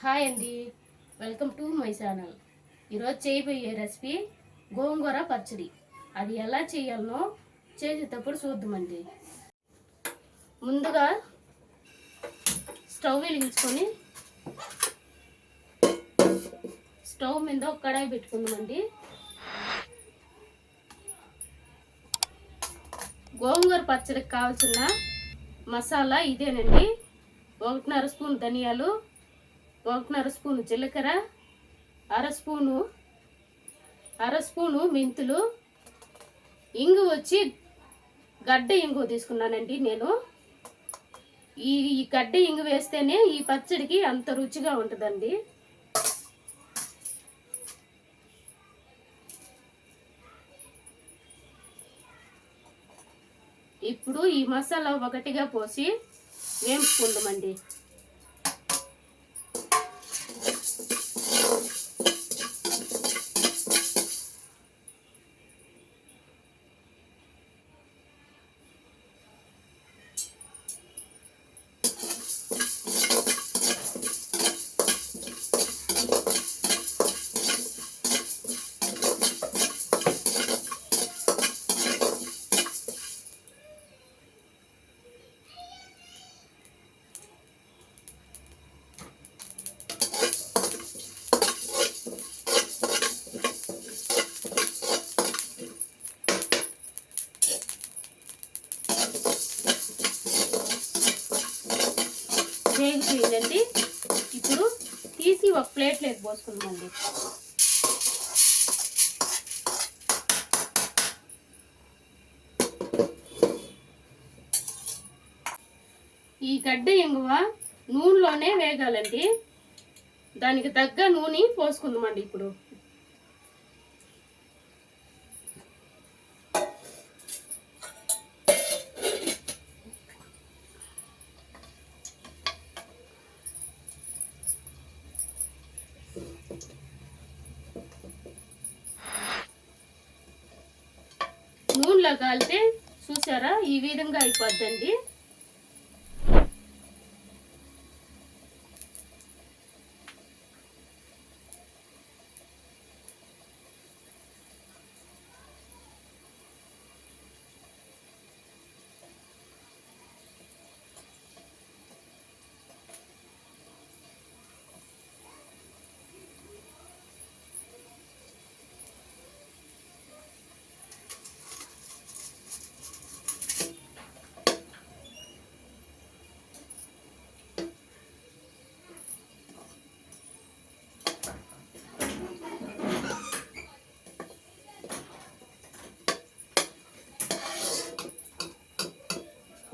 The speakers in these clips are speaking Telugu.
హాయ్ అండి, వెల్కమ్ టు మై ఛానల్. ఈరోజు చేయబోయే రెసిపీ గోంగూర పచ్చడి. అది ఎలా చేయాలనో చేసేటప్పుడు చూద్దామండి. ముందుగా స్టవ్ వెలిగించుకొని స్టవ్ మీద ఒక కడాయి పెట్టుకుందామండి. గోంగూర పచ్చడికి కావాల్సిన మసాలా ఇదేనండి. 1.5 స్పూన్ ధనియాలు, 1.5 స్పూను జీలకర్ర, అర స్పూను మెంతులు, ఇంగు వచ్చి గడ్డ ఇంగు తీసుకున్నానండి. నేను ఈ గడ్డ ఇంగు వేస్తేనే ఈ పచ్చడికి అంత రుచిగా ఉంటుందండి. ఇప్పుడు ఈ మసాలా ఒకటిగా పోసి వేపుకుందామండి. వేగిపోయిందండి. ఇప్పుడు తీసి ఒక ప్లేట్లోకి పోసుకుందామండి. ఈ గడ్డ ఇంగువ నూనెలోనే వేగాలండి. దానికి తగ్గ నూనె పోసుకుందామండి. ఇప్పుడు నూనెలో కాలితే చూసారా, ఈ విధంగా అయిపోద్దండి.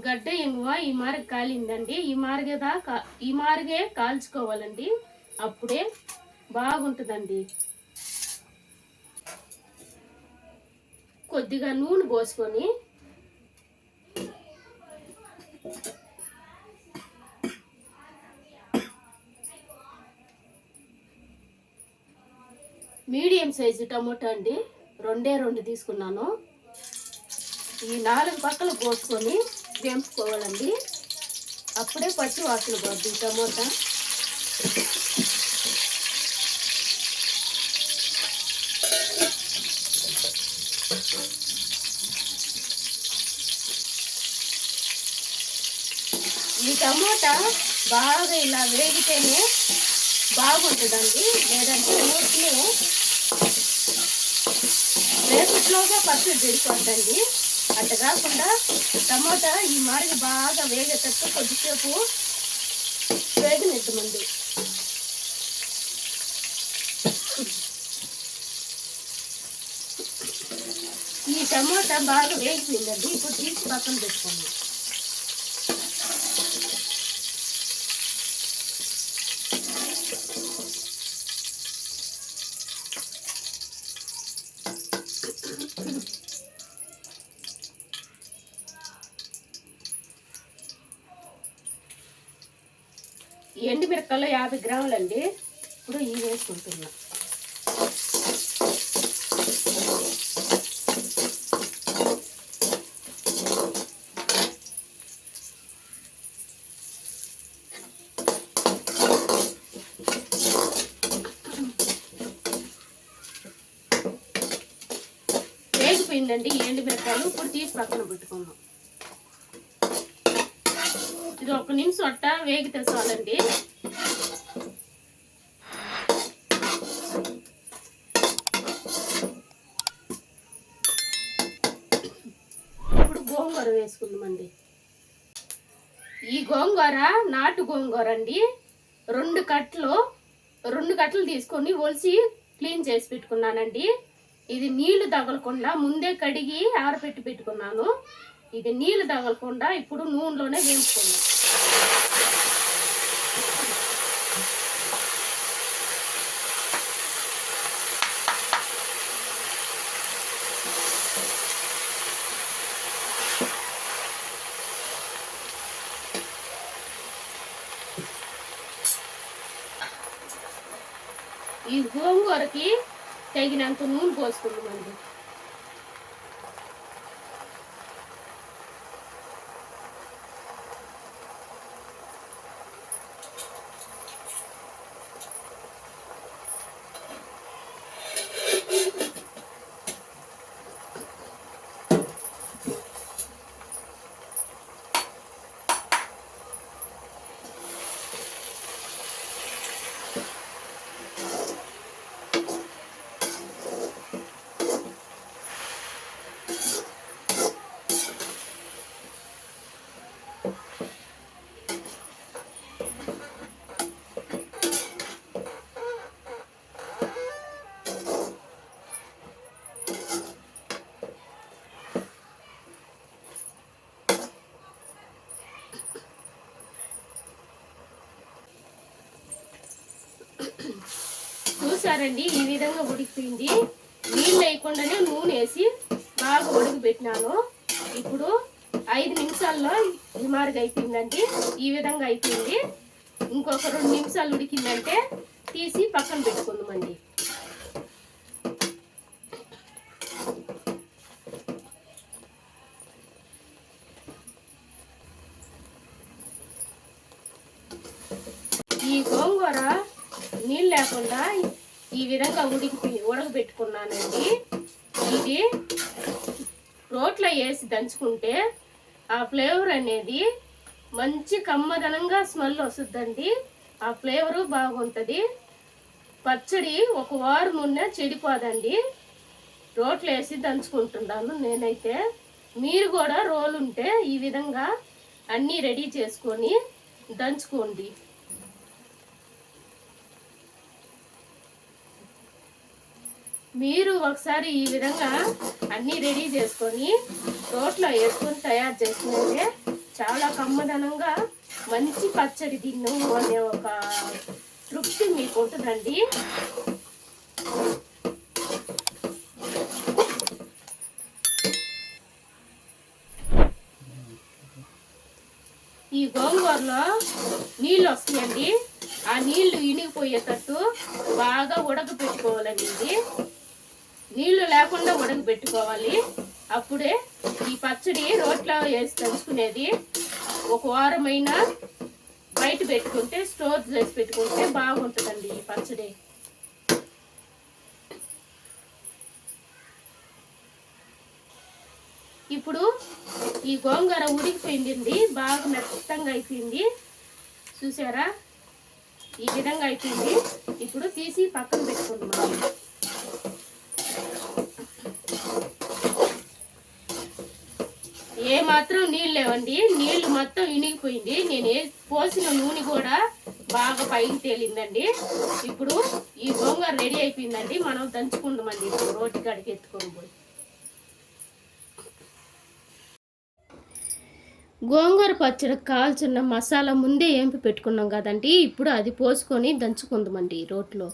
గడ్డ ఇంగువ ఈ మారిగ కాలిందండి. ఈ మారిగే కాల్చుకోవాలండి. అప్పుడే బాగుంటుందండి. కొద్దిగా నూనె పోసుకొని మీడియం సైజు టమోటా అండి, 2 తీసుకున్నాను. ఈ 4 పక్కలు పోసుకొని వేపుకోవాలండి. అప్పుడే పచ్చి వాసన పోద్ది టమోటా. ఈ టమోటా బాగా ఇలా వేగితేనే బాగుంటుందండి. లేదంటే ఊరికే వేపుట్లోగా పచ్చడి చెడిపోద్దండి. అట్లా కాకుండా టమోటా ఈ మారిగి బాగా వేగేటట్టు కొద్దిసేపు వేగనిద్దామండి. ఈ టమోటా బాగా వేగిపోయిందండి. ఇప్పుడు తీసి పక్కన పెట్టుకోండి. ఎండుమిరపకాయలు 50 గ్రాములండి. ఇప్పుడు ఇవి వేసుకుంటున్నా. వేగిపోయిందండి ఎండుమిరపకాయలు. ఇప్పుడు తీసి పక్కన పెట్టుకుందాం. ఇది 1 నిమిషం అట్ట వేగితే చాలండి. ఇప్పుడు గోంగూర వేసుకుందామండి. ఈ గోంగూర నాటు గోంగూర అండి. 2 కట్టలు తీసుకొని ఒలిసి క్లీన్ చేసి పెట్టుకున్నానండి. ఇది నీళ్లు తగలకుండా ముందే కడిగి ఆరబెట్టి పెట్టుకున్నాను. ఇది నీళ్లు తగలకుండా ఇప్పుడు నూనెలోనే వేయించుకున్నాను. ఈ గోంగూరకి తగినంత నూనె పోసుకుందామండి. చూసారండి, ఈ విధంగా ఉడికిపోయింది. నీళ్ళు వేయకుండానే నూనె వేసి బాగా ఉడకబెట్టినాను. ఇప్పుడు 5 నిమిషాల్లో ఈ మాదిరిగా అయిపోయిందండి. ఈ విధంగా అయిపోయింది. ఇంకొక 2 నిమిషాలు ఉడికిందంటే తీసి పక్కన పెట్టుకుందామండి. ఈ గోంగూర నీళ్ళు లేకుండా ఈ విధంగా ఉడకబెట్టుకున్నానండి. ఇది రోట్లో వేసి దంచుకుంటే ఆ ఫ్లేవర్ అనేది మంచి కమ్మదనంగా స్మెల్ వస్తుందండి. ఆ ఫ్లేవరు బాగుంటుంది. పచ్చడి 1 వారం ఉన్న చెడిపోదండి. రోట్లో వేసి దంచుకుంటున్నాను నేనైతే. మీరు కూడా రోలు ఉంటే ఈ విధంగా అన్నీ రెడీ చేసుకొని దంచుకోండి. మీరు ఒకసారి ఈ విధంగా అన్నీ రెడీ చేసుకొని రోట్లో వేసుకొని తయారు చేసుకుంటే చాలా కమ్మదనంగా మంచి పచ్చడి తిన్నాము అనే ఒక తృప్తి మీకు ఉంటుందండి. ఈ గోంగూరలో నీళ్ళు వస్తాయండి. ఆ నీళ్లు ఇనిగిపోయేటట్టు బాగా ఉడకబెట్టుకోవాలండి. ఇది నీళ్లు లేకుండా ఉడకబెట్టుకోవాలి. అప్పుడే ఈ పచ్చడి రోట్లో వేసి దంచుకునేది 1 వారమైనా బయట పెట్టుకుంటే, స్టోర్ చేసి పెట్టుకుంటే బాగుంటుందండి ఈ పచ్చడి. ఇప్పుడు ఈ గోంగూర ఉడికిపోయింది, బాగా మెత్తంగా అయిపోయింది. చూసారా, ఈ విధంగా అయిపోయింది. ఇప్పుడు తీసి పక్కన పెట్టుకుంటున్నాం. ఏ మాత్రం నీళ్ళు లేవండి. నీళ్లు మొత్తం ఇనిగిపోయింది. నేను పోసిన నూనె కూడా బాగా పైకి తేలిందండి. ఇప్పుడు ఈ గోంగూర రెడీ అయిపోయిందండి. మనం దంచుకుందామండి. ఇప్పుడు రోటి కాడికి ఎత్తుకొని పోయి గోంగూర పచ్చడికి కావాల్సిన మసాలా ముందే ఏంపి పెట్టుకున్నాం కదండి. ఇప్పుడు అది పోసుకొని దంచుకుందామండి రోట్లో.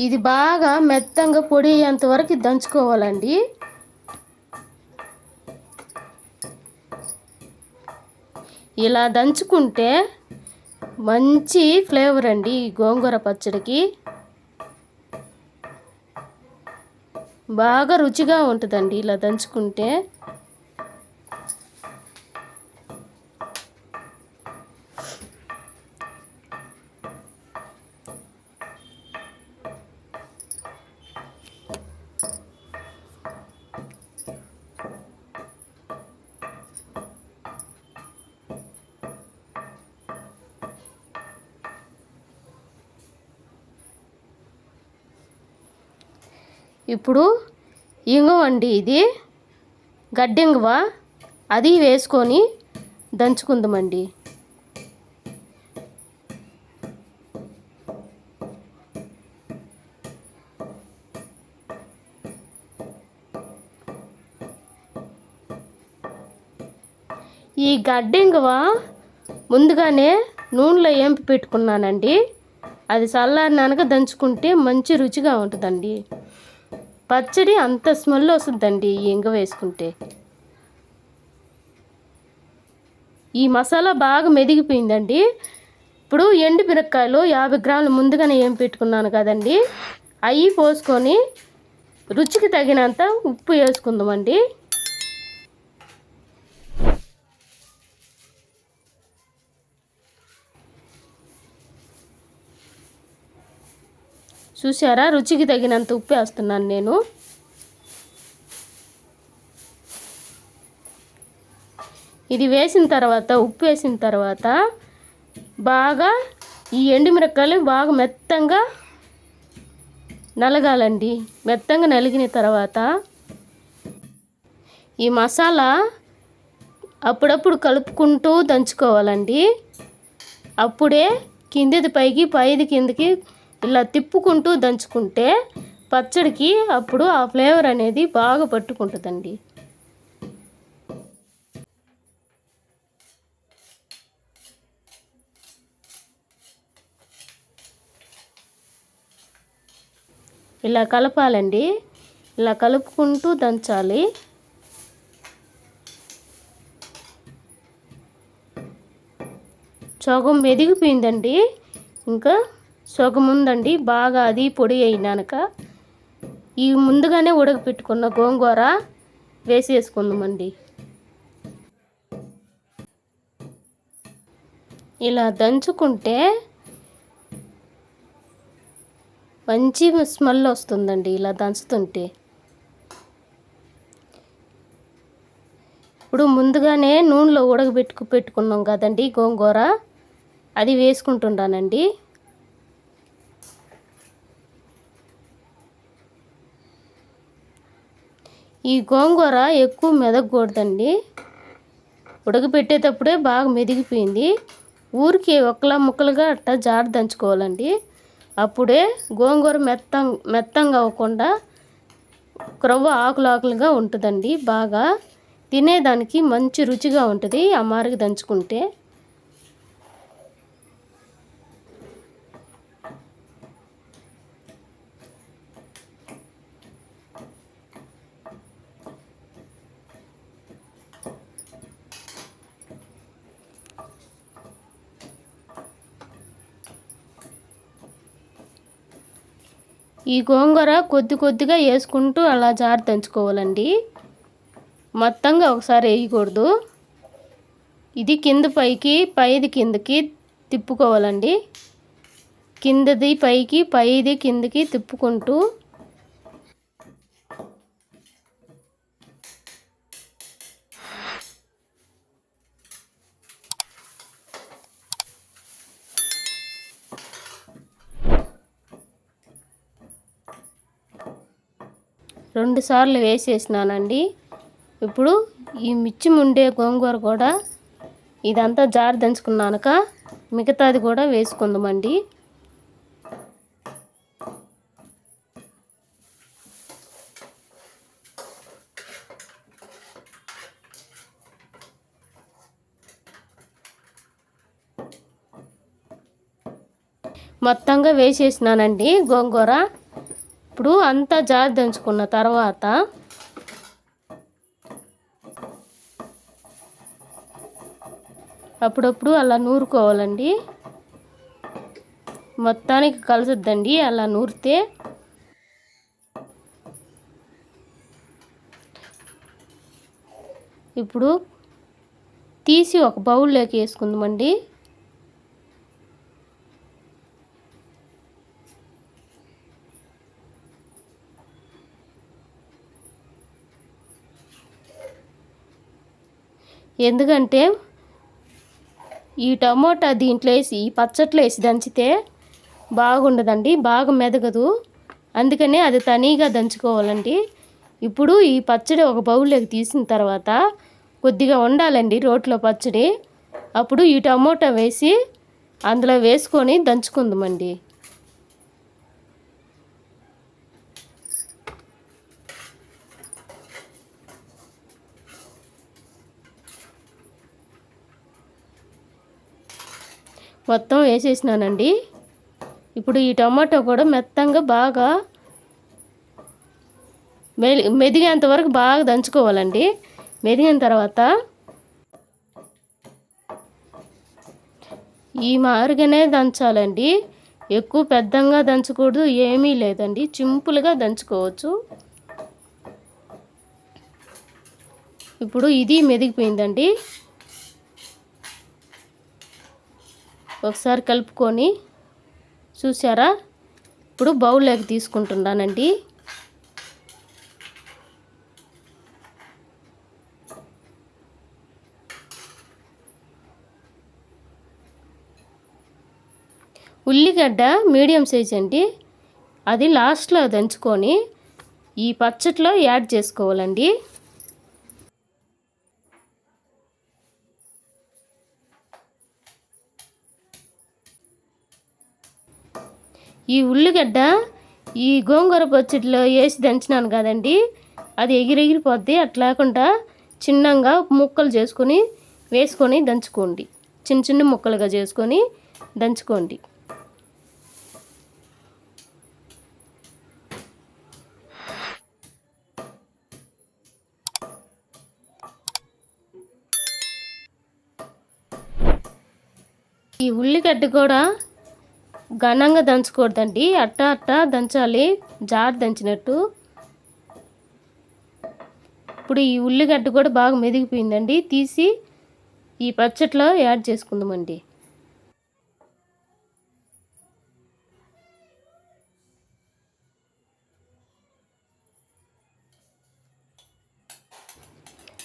ఇది బాగా మెత్తంగా పొడి అయ్యేంత వరకు దంచుకోవాలండి. ఇలా దంచుకుంటే మంచి ఫ్లేవర్ అండి ఈ గోంగూర పచ్చడికి. బాగా రుచిగా ఉంటుందండి ఇలా దంచుకుంటే. ఇప్పుడు ఇంగువ అండి, ఇది గడ్డింగువ, అది వేసుకొని దంచుకుందామండి. ఈ గడ్డింగువ ముందుగానే నూనెలో ఏంపి పెట్టుకున్నానండి. అది చల్లారినాక దంచుకుంటే మంచి రుచిగా ఉంటుందండి. పచ్చడి అంత స్మెల్ వస్తుందండి ఈ ఇంగువ వేసుకుంటే. ఈ మసాలా బాగా మెదిగిపోయిందండి. ఇప్పుడు ఎండు మిరపకాయలు 50 గ్రాములు ముందుగానే ఏం పెట్టుకున్నాను కదండి, అవి పోసుకొని రుచికి తగినంత ఉప్పు వేసుకుందామండి. చూసారా, రుచికి తగినంత ఉప్పు వేస్తున్నాను నేను. ఇది వేసిన తర్వాత, ఉప్పు వేసిన తర్వాత బాగా ఈ ఎండుమిరపకాయలు బాగా మెత్తంగా నలగాలండి. మెత్తంగా నలిగిన తర్వాత ఈ మసాలా అప్పుడప్పుడు కలుపుకుంటూ దంచుకోవాలండి. అప్పుడే కిందిది పైకి, పైది కిందికి ఇలా తిప్పుకుంటూ దంచుకుంటే పచ్చడికి అప్పుడు ఆ ఫ్లేవర్ అనేది బాగా పట్టుకుంటుందండి. ఇలా కలపాలండి, ఇలా కలుపుకుంటూ దంచాలి. సగం మెదిగిపోయిందండి, ఇంకా సగం ఉందండి. బాగా అది పొడి అయినాక ఈ ముందుగానే ఉడకపెట్టుకున్న గోంగూర వేసేసుకుందామండి. ఇలా దంచుకుంటే మంచి స్మెల్ వస్తుందండి ఇలా దంచుతుంటే. ఇప్పుడు ముందుగానే నూనెలో పెట్టుకున్నాం కదండి గోంగూర, అది వేసుకుంటున్నానండి. ఈ గోంగూర ఎక్కువ మెదగకూడదండి, ఉడకపెట్టేటప్పుడే బాగా మెదిగిపోయింది. ఊరికి ఒక్కలా ముక్కలుగా అట్టా జార దంచుకోవాలండి. అప్పుడే గోంగూర మెత్తంగా అవ్వకుండా క్రవ్వ ఆకులుగా ఉంటుందండి. బాగా తినేదానికి మంచి రుచిగా ఉంటుంది ఆ మారికి దంచుకుంటే. ఈ గోంగూర కొద్దిగా వేసుకుంటూ అలా జారు దంచుకోవాలండి, మొత్తంగా ఒకసారి వేయకూడదు. ఇది కింద పైకి, పైది కిందకి తిప్పుకోవాలండి. కిందది పైకి, పైది కిందకి తిప్పుకుంటూ రెండు సార్లు వేసేసినానండి. ఇప్పుడు ఈ మిర్చి ముండే గోంగూర కూడా ఇదంతా జారు దంచుకున్నాక మిగతాది కూడా వేసుకుందామండి. మొత్తంగా వేసేసినానండి గోంగూర. ఇప్పుడు అంతా జారు దంచుకున్న తర్వాత అప్పుడప్పుడు అలా నూరుకోవాలండి. మొత్తానికి కలుసుద్దండి అలా నూరితే. ఇప్పుడు తీసి ఒక బౌల్లోకి వేసుకుందామండి. ఎందుకంటే ఈ టమోటా దీంట్లో వేసి ఈ పచ్చట్లో వేసి దంచితే బాగుండదండి, బాగా మెదగదు. అందుకనే అది తనీగా దంచుకోవాలండి. ఇప్పుడు ఈ పచ్చడి ఒక బౌల్లోకి తీసిన తర్వాత కొద్దిగా ఉండాలండి రోట్లో పచ్చడి. అప్పుడు ఈ టమోటా వేసి అందులో వేసుకొని దంచుకుందామండి. మొత్తం వేసేసినానండి. ఇప్పుడు ఈ టమాటో కూడా మెత్తంగా బాగా మెదిగేంత వరకు బాగా దంచుకోవాలండి. మెదిగిన తర్వాత ఈ మారుగానే దంచాలండి. ఎక్కువ పెద్దంగా దంచకూడదు, ఏమీ లేదండి, సింపుల్గా దంచుకోవచ్చు. ఇప్పుడు ఇది మెదిగిపోయిందండి. ఒకసారి కలుపుకొని చూసారా, ఇప్పుడు బౌల్లోకి తీసుకుంటున్నానండి. ఉల్లిగడ్డ మీడియం సైజ్ అండి, అది లాస్ట్లో దంచుకొని ఈ పచ్చట్లో యాడ్ చేసుకోవాలండి. ఈ ఉల్లిగడ్డ ఈ గోంగూర పచ్చడిలో వేసి దంచినాను కదండి, అది ఎగిరిపోద్ది. అట్లా లేకుండా చిన్నగా ముక్కలు చేసుకొని వేసుకొని దంచుకోండి. చిన్న చిన్న ముక్కలుగా చేసుకొని దంచుకోండి. ఈ ఉల్లిగడ్డ కూడా ఘనంగా దంచకూడదండి, అట్టా అట్టా దంచాలి, జారు దంచినట్టు. ఇప్పుడు ఈ ఉల్లిగడ్డ కూడా బాగా మెదిగిపోయిందండి, తీసి ఈ పచ్చట్లో యాడ్ చేసుకుందామండి.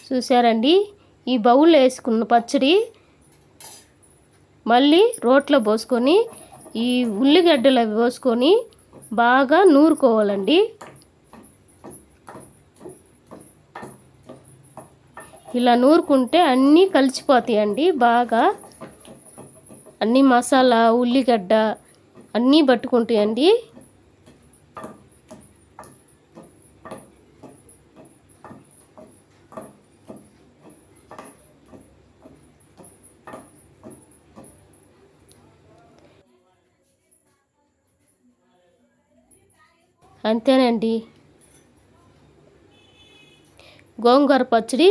చూసారండి, ఈ బౌల్లో వేసుకున్న పచ్చడి మళ్ళీ రోట్లో పోసుకొని ఈ ఉల్లిగడ్డలు అవి పోసుకొని బాగా నూరుకోవాలండి. ఇలా నూరుకుంటే అన్నీ కలిసిపోతాయండి. బాగా అన్నీ మసాలా ఉల్లిగడ్డ అన్నీ పట్టుకుంటాయండి. అంతేనండి, గోంగూర పచ్చడి.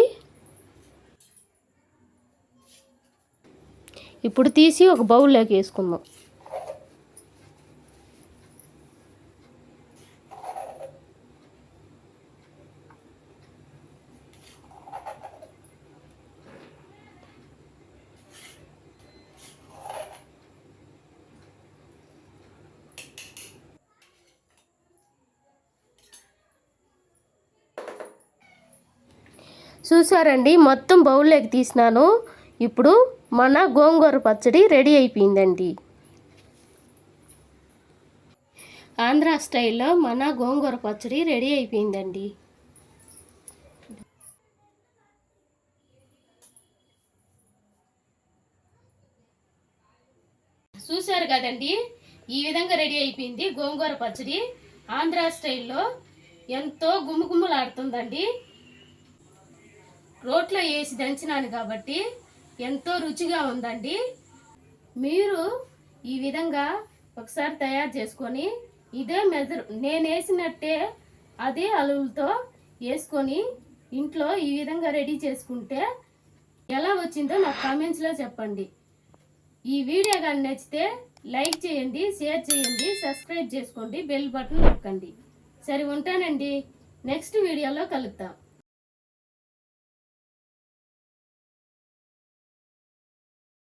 ఇప్పుడు తీసి ఒక బౌల్లోకి వేసుకుందాం. చూసారండి, మొత్తం బౌల్లోకి తీసినాను. ఇప్పుడు మన గోంగూర పచ్చడి రెడీ అయిపోయిందండి. ఆంధ్ర స్టైల్లో మన గోంగూర పచ్చడి రెడీ అయిపోయిందండి. చూసారు కదండి, ఈ విధంగా రెడీ అయిపోయింది గోంగూర పచ్చడి. ఆంధ్ర స్టైల్లో ఎంతో గుమ్ముగుమ్ములాడుతుందండి. రోట్లో వేసి దంచినాను కాబట్టి ఎంతో రుచిగా ఉందండి. మీరు ఈ విధంగా ఒకసారి తయారు చేసుకొని ఇదే నేను వేసినట్టే అదే అలువులతో వేసుకొని ఇంట్లో ఈ విధంగా రెడీ చేసుకుంటే ఎలా వచ్చిందో నాకు కామెంట్స్లో చెప్పండి. ఈ వీడియో కానీ నచ్చితే లైక్ చేయండి, షేర్ చేయండి, సబ్స్క్రైబ్ చేసుకోండి, బెల్ బటన్ నొక్కండి. సరే, ఉంటానండి. నెక్స్ట్ వీడియోలో కలుద్దాం.